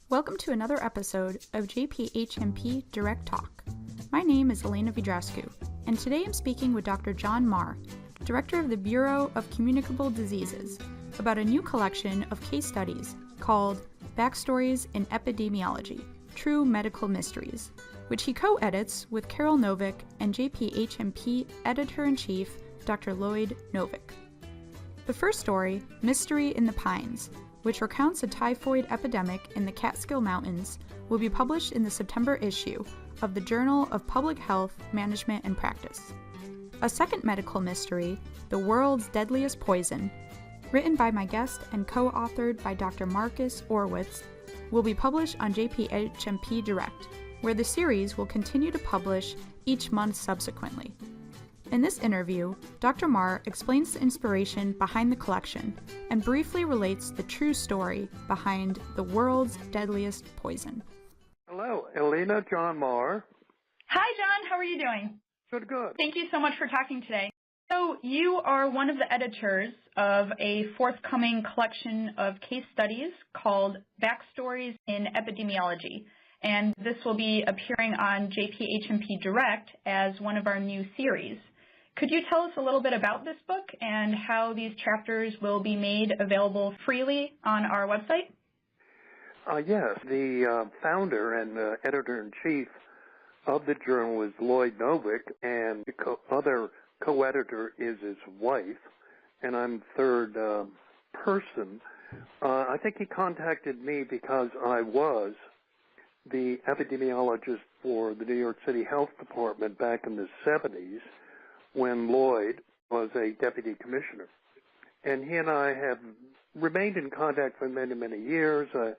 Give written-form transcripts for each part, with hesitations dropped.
Welcome to another episode of JPHMP Direct TALK. My name is Elena Vidrascu, and today I'm speaking with Dr. John Marr, Director of the Bureau of Communicable Diseases, about a new collection of case studies called Backstories in Epidemiology, True Medical Mysteries, which he co-edits with Carole Novick and JPHMP Editor-in-Chief Dr. Lloyd Novick. The first story, Mystery in the Pines, which recounts a typhoid epidemic in the Catskill Mountains, will be published in the September issue of the Journal of Public Health Management and Practice. A second medical mystery, The World's Deadliest Poison, written by my guest and co-authored by Dr. Marcus Horwitz, will be published on JPHMP Direct, where the series will continue to publish each month subsequently. In this interview, Dr. Marr explains the inspiration behind the collection and briefly relates the true story behind The World's Deadliest Poison. Hello, Elena, John Marr. Hi, John. How are you doing? Good. Thank you so much for talking today. So you are one of the editors of a forthcoming collection of case studies called Backstories in Epidemiology, and this will be appearing on JPHMP Direct as one of our new series. Could you tell us a little bit about this book and how these chapters will be made available freely on our website? Yes, the founder and editor-in-chief of the journal is Lloyd Novick, and the other co-editor is his wife, and I'm third person. I think he contacted me because I was the epidemiologist for the New York City Health Department back in the 70s, when Lloyd was a deputy commissioner. And he and I have remained in contact for many, many years. I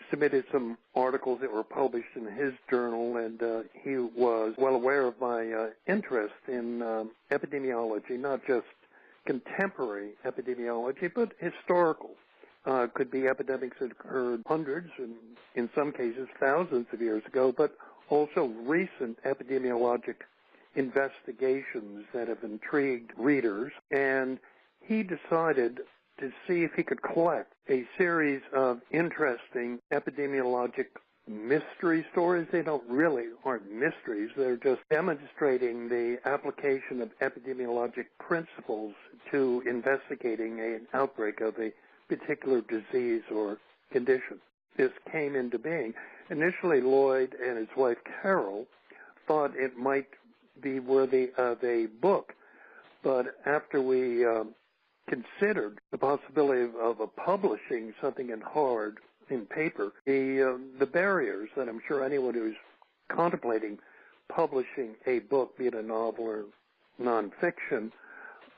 submitted some articles that were published in his journal, and he was well aware of my interest in epidemiology, not just contemporary epidemiology, but historical. Could be epidemics that occurred hundreds, and in some cases thousands of years ago, but also recent epidemiologic investigations that have intrigued readers, and he decided to see if he could collect a series of interesting epidemiologic mystery stories. They aren't mysteries, they're just demonstrating the application of epidemiologic principles to investigating an outbreak of a particular disease or condition. This came into being. Initially, Lloyd and his wife Carole thought it might be worthy of a book, but after we considered the possibility of publishing something in paper, the barriers that I'm sure anyone who's contemplating publishing a book, be it a novel or nonfiction,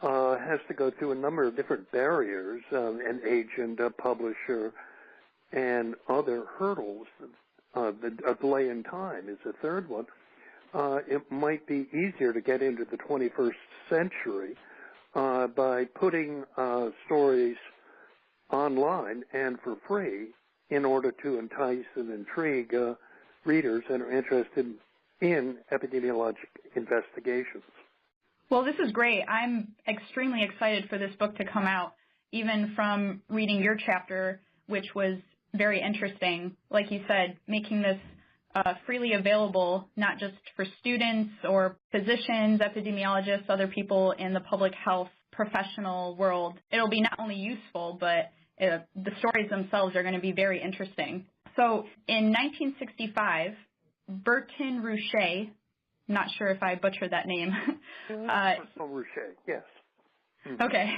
has to go through a number of different barriers, an agent, a publisher, and other hurdles. A delay in time is a third one. It might be easier to get into the 21st century by putting stories online and for free in order to entice and intrigue readers that are interested in epidemiologic investigations. Well, this is great. I'm extremely excited for this book to come out, even from reading your chapter, which was very interesting. Like you said, making this freely available, not just for students or physicians, epidemiologists, other people in the public health professional world. It'll be not only useful, but the stories themselves are going to be very interesting. So in 1965, Burton Roche, I'm not sure if I butchered that name. Roche, yes. Mm-hmm. Okay.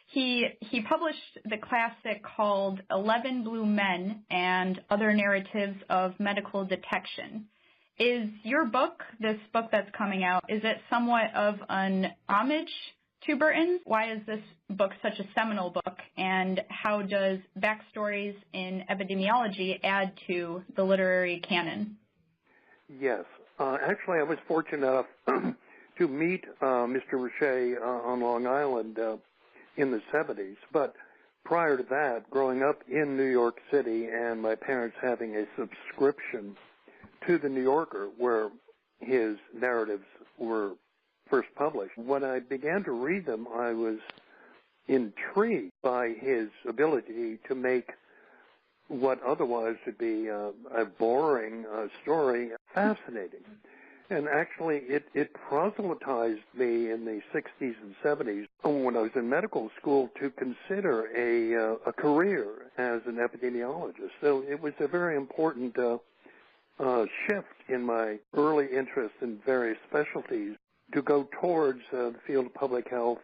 He published the classic called 11 Blue Men and Other Narratives of Medical Detection. Is your book, this book that's coming out, is it somewhat of an homage to Burton's? Why is this book such a seminal book, and how does Backstories in Epidemiology add to the literary canon? Yes. Actually, I was fortunate enough to meet Mr. Roche on Long Island in the 70s, but prior to that, growing up in New York City and my parents having a subscription to the New Yorker where his narratives were first published, when I began to read them, I was intrigued by his ability to make what otherwise would be a boring story fascinating. And actually, it proselytized me in the 60s and 70s when I was in medical school to consider a career as an epidemiologist. So it was a very important shift in my early interest in various specialties to go towards the field of public health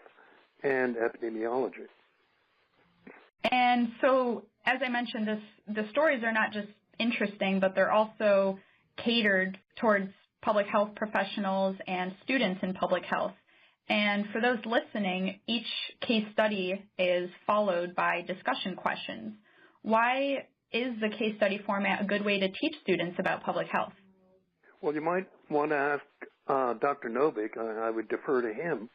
and epidemiology. And so, as I mentioned, the stories are not just interesting, but they're also catered towards public health professionals and students in public health. And for those listening, each case study is followed by discussion questions. Why is the case study format a good way to teach students about public health? Well, you might want to ask Dr. Novick. I would defer to him.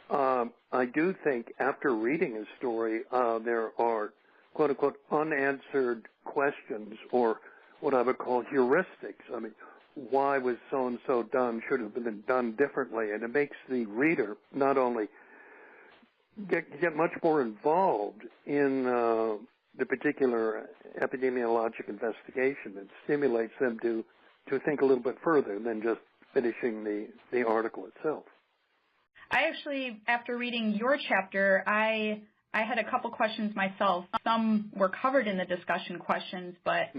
I do think after reading his story, there are, quote-unquote, unanswered questions, or what I would call heuristics. I mean, why was so-and-so done, should have been done differently, and it makes the reader not only get much more involved in the particular epidemiologic investigation. It stimulates them to think a little bit further than just finishing the article itself. I actually, after reading your chapter, I had a couple questions myself. Some were covered in the discussion questions, but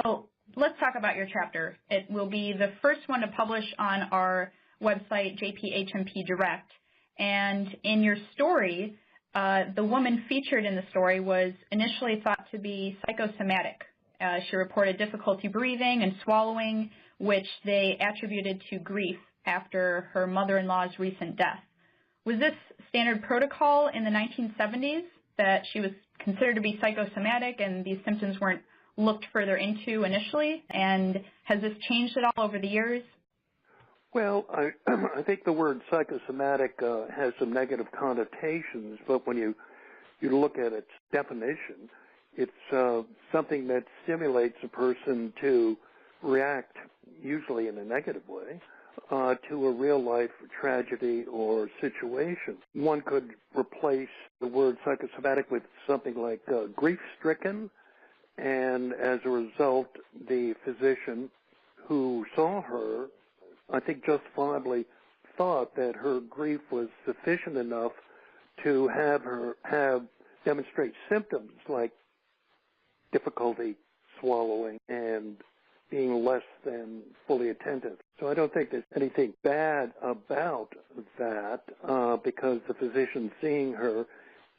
so let's talk about your chapter. It will be the first one to publish on our website, JPHMP Direct. And in your story, the woman featured in the story was initially thought to be psychosomatic. She reported difficulty breathing and swallowing, which they attributed to grief after her mother-in-law's recent death. Was this standard protocol in the 1970s that she was considered to be psychosomatic and these symptoms weren't looked further into initially? And has this changed at all over the years? Well, I think the word psychosomatic has some negative connotations, but when you look at its definition, it's something that stimulates a person to react, usually in a negative way, to a real-life tragedy or situation. One could replace the word psychosomatic with something like grief-stricken, and as a result, the physician who saw her, I think justifiably thought that her grief was sufficient enough to have her demonstrate symptoms like difficulty swallowing and being less than fully attentive. So I don't think there's anything bad about that because the physician seeing her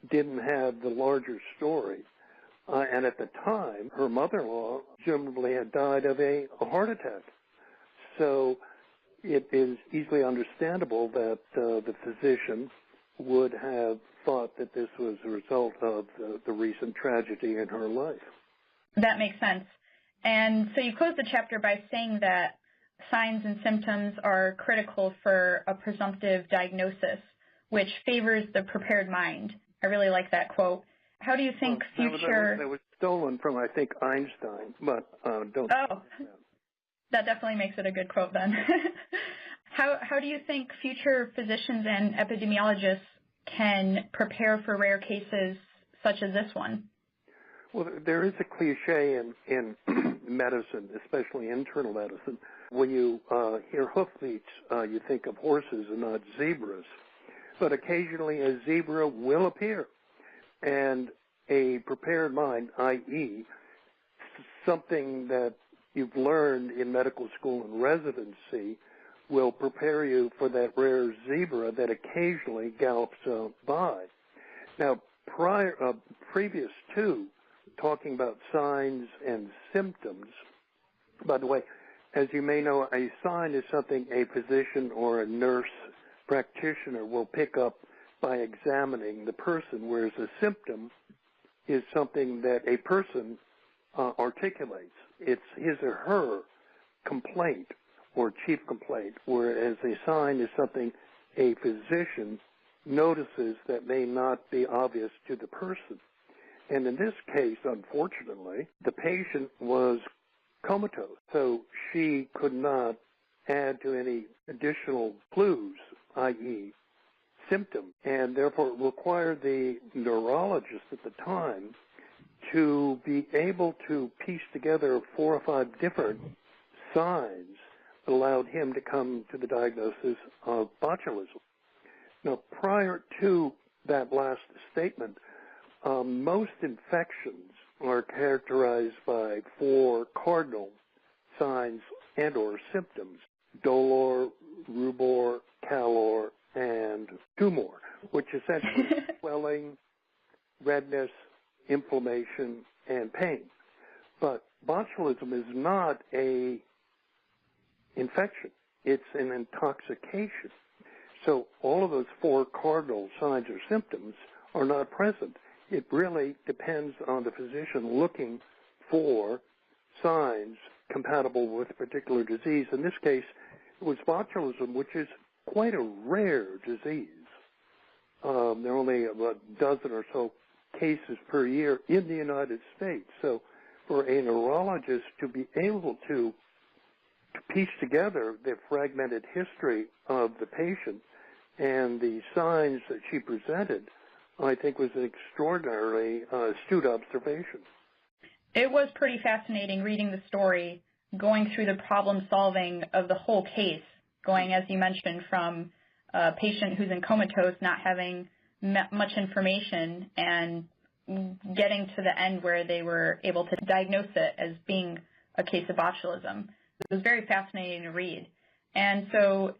didn't have the larger story. And at the time, her mother-in-law presumably had died of a heart attack. So it is easily understandable that the physician would have thought that this was a result of the recent tragedy in her life. That makes sense. And so you close the chapter by saying that signs and symptoms are critical for a presumptive diagnosis, which favors the prepared mind. I really like that quote. How do you think future... That was stolen from, I think, Einstein, but don't... Oh, that definitely makes it a good quote then. How do you think future physicians and epidemiologists can prepare for rare cases such as this one? Well, there is a cliche in medicine, especially internal medicine. When you hear hoofbeats, you think of horses and not zebras. But occasionally a zebra will appear. And a prepared mind, i.e., something that you've learned in medical school and residency, will prepare you for that rare zebra that occasionally gallops by. Now, previous to talking about signs and symptoms, by the way, as you may know, a sign is something a physician or a nurse practitioner will pick up by examining the person, whereas a symptom is something that a person articulates. It's his or her complaint or chief complaint, whereas a sign is something a physician notices that may not be obvious to the person. And in this case, unfortunately, the patient was comatose, so she could not add to any additional clues, i.e., symptoms, and therefore it required the neurologist at the time to be able to piece together 4 or 5 different signs that allowed him to come to the diagnosis of botulism. Now, prior to that last statement, most infections are characterized by 4 cardinal signs and or symptoms: dolor, rubor, calor, and tumor, which essentially is swelling, redness, inflammation, and pain. But botulism is not a infection. It's an intoxication. So all of those 4 cardinal signs or symptoms are not present. It really depends on the physician looking for signs compatible with a particular disease. In this case, it was botulism, which is quite a rare disease. There are only about a dozen or so cases per year in the United States. So for a neurologist to be able to piece together the fragmented history of the patient and the signs that she presented, I think was an extraordinarily astute observation. It was pretty fascinating reading the story, going through the problem solving of the whole case, going, as you mentioned, from a patient who's in comatose, not having much information, and getting to the end where they were able to diagnose it as being a case of botulism. It was very fascinating to read. And so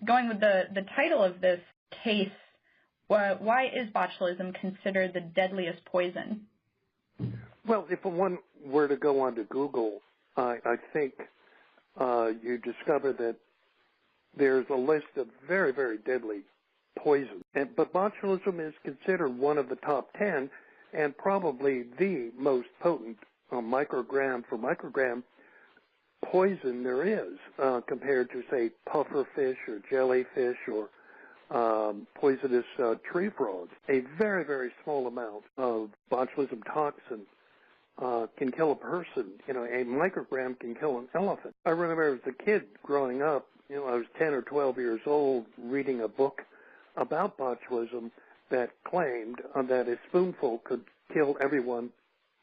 going with the title of this case, why is botulism considered the deadliest poison? Well, if one were to go onto Google, I think you discover that there's a list of very, very deadly poisons. But botulism is considered one of the top 10 and probably the most potent microgram for microgram poison there is compared to, say, pufferfish or jellyfish or poisonous tree frogs. A very, very small amount of botulism toxin can kill a person. You know, a microgram can kill an elephant. I remember as a kid growing up, I was 10 or 12 years old reading a book about botulism that claimed that a spoonful could kill everyone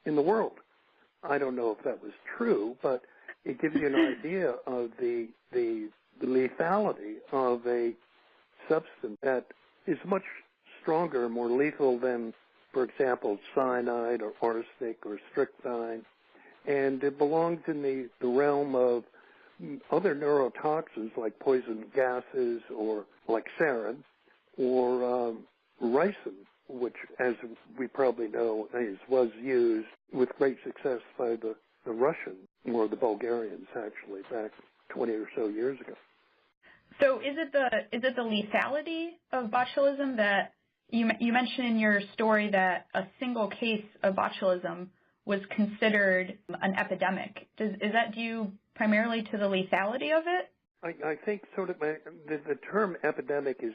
in the world. I don't know if that was true, but it gives you an idea of the lethality of a substance that is much stronger, more lethal than, for example, cyanide or arsenic or strychnine. And it belongs in the realm of other neurotoxins like poison gases or like sarin or ricin, which, as we probably know, was used with great success by the Russians or the Bulgarians, actually, back 20 or so years ago. So is it the lethality of botulism that you mentioned in your story that a single case of botulism was considered an epidemic? Is that due primarily to the lethality of it? I think sort of the term epidemic is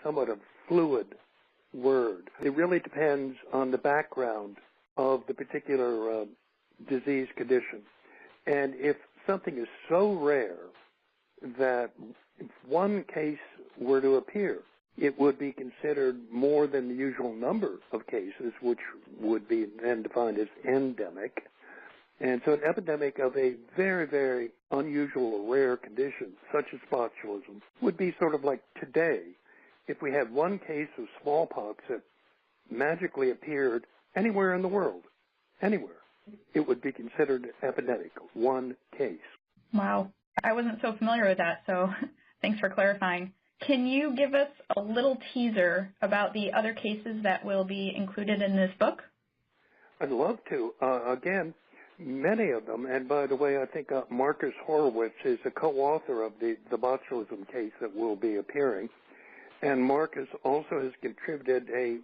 somewhat a fluid word. It really depends on the background of the particular disease condition. And if something is so rare that if one case were to appear, it would be considered more than the usual number of cases, which would be then defined as endemic. And so an epidemic of a very, very unusual or rare condition, such as botulism, would be sort of like today. If we had one case of smallpox that magically appeared anywhere in the world, anywhere, it would be considered epidemic, one case. Wow. I wasn't so familiar with that, so thanks for clarifying. Can you give us a little teaser about the other cases that will be included in this book? I'd love to. Again, many of them, and by the way, I think Marcus Horwitz is a co-author of the botulism case that will be appearing. And Marcus also has contributed a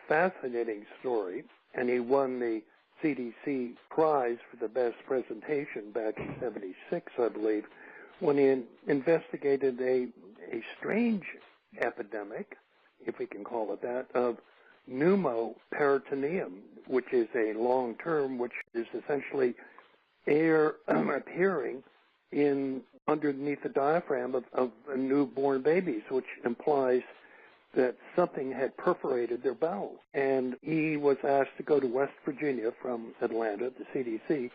fascinating story, and he won the CDC prize for the best presentation back in '76, I believe, when he investigated a strange epidemic, if we can call it that, of pneumoperitoneum, which is a long term, which is essentially air appearing underneath the diaphragm of newborn babies, which implies that something had perforated their bowel. And he was asked to go to West Virginia from Atlanta, the CDC,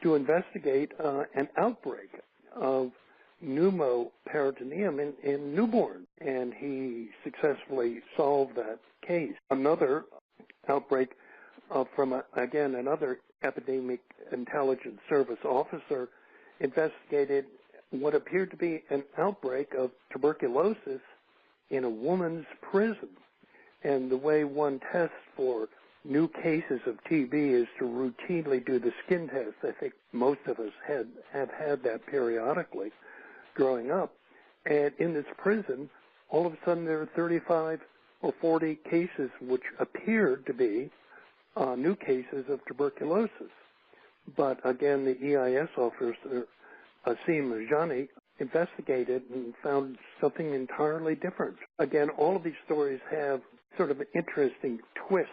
to investigate an outbreak of pneumoperitoneum in newborns. And he successfully solved that case. Another outbreak from, again, another Epidemic Intelligence Service officer investigated what appeared to be an outbreak of tuberculosis in a woman's prison. And the way one tests for new cases of TB is to routinely do the skin test. I think most of us have had that periodically growing up. And in this prison, all of a sudden there are 35 or 40 cases which appeared to be new cases of tuberculosis. But again, the EIS officer, Asim Rajani, investigated and found something entirely different. Again, all of these stories have sort of an interesting twist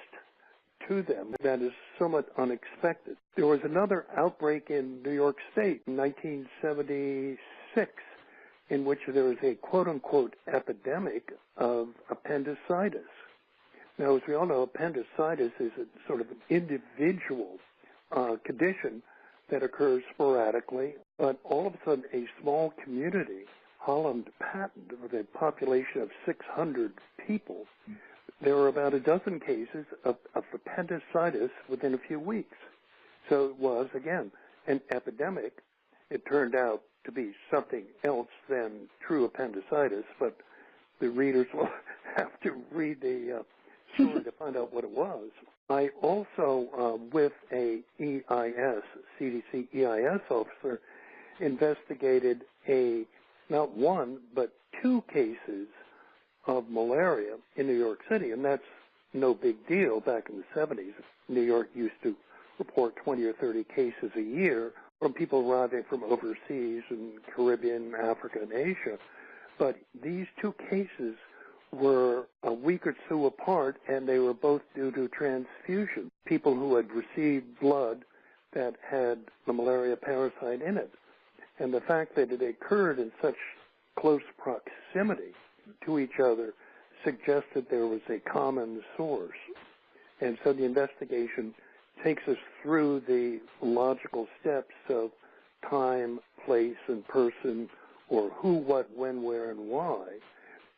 to them that is somewhat unexpected. There was another outbreak in New York State in 1976 in which there was a quote-unquote epidemic of appendicitis. Now, as we all know, appendicitis is a sort of an individual condition that occurs sporadically, but all of a sudden a small community, Holland Patent, with a population of 600 people, there were about a dozen cases of appendicitis within a few weeks. So it was, again, an epidemic. It turned out to be something else than true appendicitis, but the readers will have to read the story to find out what it was. I also, with a CDC EIS officer, investigated not one, but two cases of malaria in New York City, and that's no big deal. Back in the 70s, New York used to report 20 or 30 cases a year from people arriving from overseas in Caribbean, Africa, and Asia. But these two cases were a week or two apart, and they were both due to transfusion, people who had received blood that had the malaria parasite in it. And the fact that it occurred in such close proximity to each other suggested there was a common source. And so the investigation takes us through the logical steps of time, place, and person, or who, what, when, where, and why,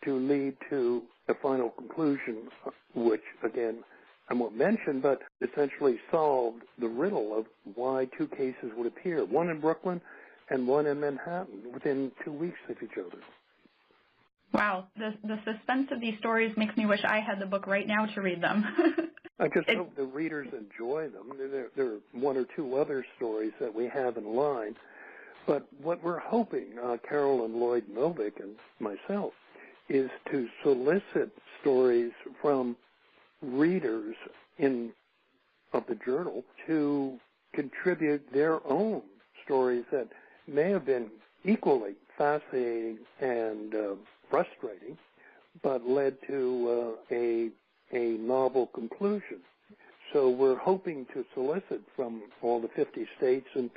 to lead to a final conclusion, which, again, I won't mention, but essentially solved the riddle of why two cases would appear, one in Brooklyn and one in Manhattan, within 2 weeks of each other. Wow, the suspense of these stories makes me wish I had the book right now to read them. I just hope the readers enjoy them. There are one or two other stories that we have in line, but what we're hoping, Carole and Lloyd Novick and myself, is to solicit stories from readers of the journal to contribute their own stories that may have been equally fascinating and frustrating, but led to a novel conclusion. So we're hoping to solicit from all the 50 states and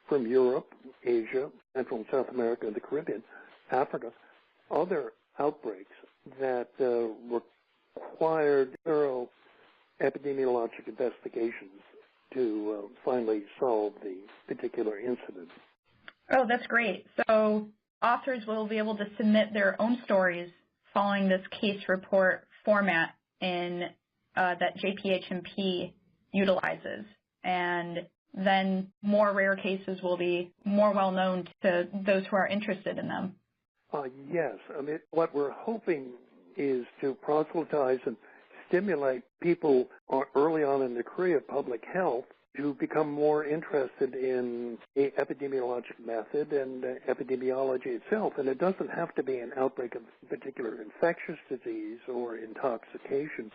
from Europe, Asia, Central and South America, and the Caribbean, Africa, other outbreaks that required thorough epidemiologic investigations to finally solve the particular incident. Oh, that's great. So authors will be able to submit their own stories following this case report format that JPHMP utilizes, and then more rare cases will be more well known to those who are interested in them. Yes. I mean, what we're hoping is to proselytize and stimulate people early on in the career of public health to become more interested in the epidemiologic method and epidemiology itself. And it doesn't have to be an outbreak of a particular infectious disease or intoxication.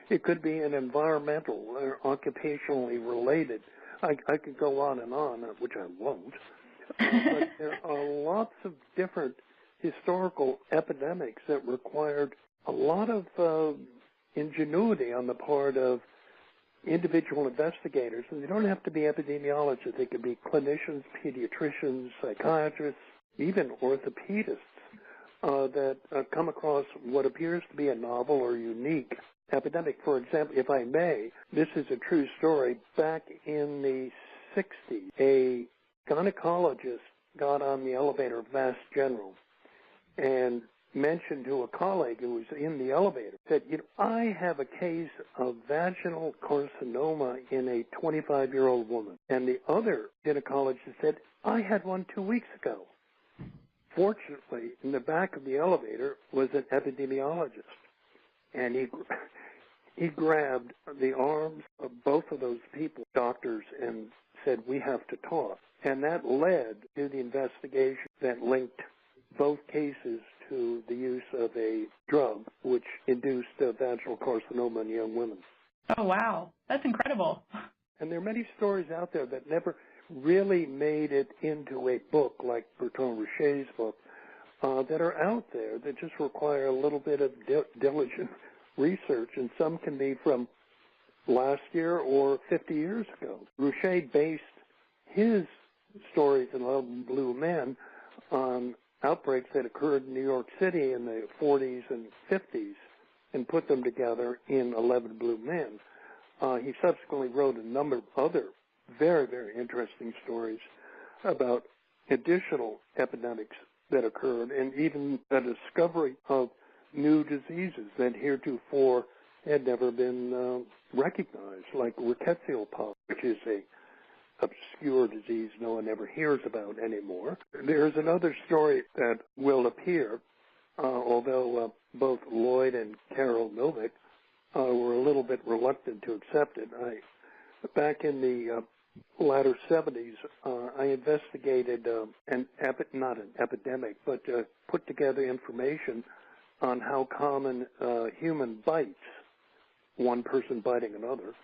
It could be an environmental or occupationally related. I could go on and on, which I won't. But there are lots of different historical epidemics that required a lot of ingenuity on the part of individual investigators, and they don't have to be epidemiologists. They could be clinicians, pediatricians, psychiatrists, even orthopedists, that come across what appears to be a novel or unique epidemic. For example, if I may, this is a true story. Back in the 60s, a gynecologist got on the elevator of Mass General and mentioned to a colleague who was in the elevator, said, I have a case of vaginal carcinoma in a 25-year-old woman. And the other gynecologist said, I had one 2 weeks ago. Fortunately, in the back of the elevator was an epidemiologist, and he grabbed the arms of both of those people, doctors, and said, we have to talk. And that led to the investigation that linked both cases to the use of a drug which induced vaginal carcinoma in young women. Oh, wow. That's incredible. And there are many stories out there that never really made it into a book like Burton Roche's book that are out there that just require a little bit of diligent research, and some can be from last year or 50 years ago. Roche based his stories in 11 Blue Men on outbreaks that occurred in New York City in the 40s and 50s and put them together in 11 Blue Men. He subsequently wrote a number of other very, very interesting stories about additional epidemics that occurred, and even the discovery of new diseases that heretofore had never been recognized, like rickettsial, which is a obscure disease no one ever hears about anymore. There's another story that will appear, although both Lloyd and Carole Novick were a little bit reluctant to accept it. Back in the latter 70s, I investigated not an epidemic, but put together information on how common human bites, one person biting another,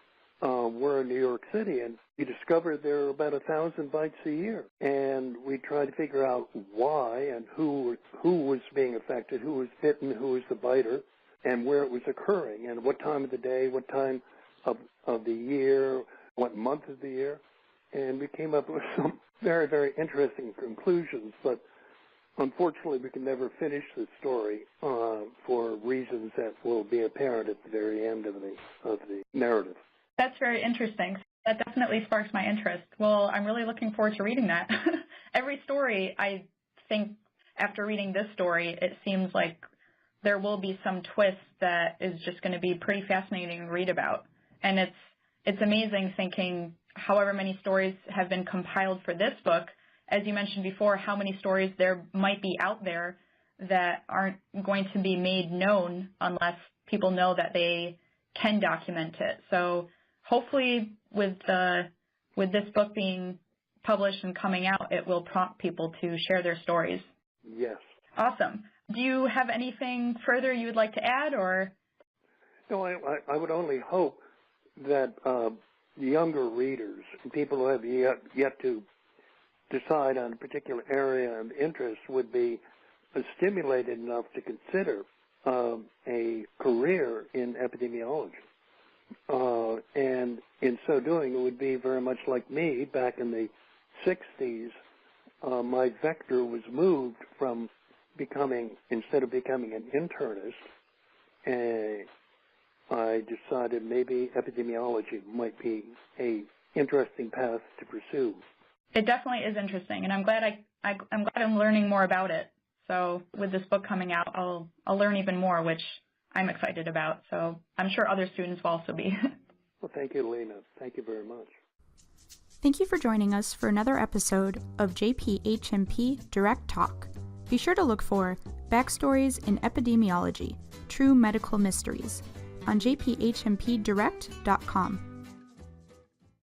were in New York City, and we discovered there were about 1,000 bites a year. And we tried to figure out why and who was being affected, who was bitten, who was the biter, and where it was occurring, and what time of the day, what time of the year, what month of the year. And we came up with some very, very interesting conclusions, but unfortunately we can never finish the story for reasons that will be apparent at the very end of the narrative. That's very interesting. That definitely sparks my interest. Well, I'm really looking forward to reading that. Every story, I think, after reading this story, it seems like there will be some twist that is just going to be pretty fascinating to read about. And it's amazing thinking however many stories have been compiled for this book. As you mentioned before, how many stories there might be out there that aren't going to be made known unless people know that they can document it. So hopefully with this book being published and coming out, it will prompt people to share their stories. Yes. Awesome. Do you have anything further you would like to add, or? No, I would only hope that younger readers, people who have yet to decide on a particular area of interest, would be stimulated enough to consider a career in epidemiology. And in so doing, it would be very much like me back in the 60s. My vector was moved from instead of becoming an internist, I decided maybe epidemiology might be a interesting path to pursue. It definitely is interesting, and I'm glad I'm learning more about it. So with this book coming out, I'll learn even more, which I'm excited about. So I'm sure other students will also be. Well, thank you, Elena. Thank you very much. Thank you for joining us for another episode of JPHMP Direct Talk. Be sure to look for Backstories in Epidemiology, True Medical Mysteries on jphmpdirect.com.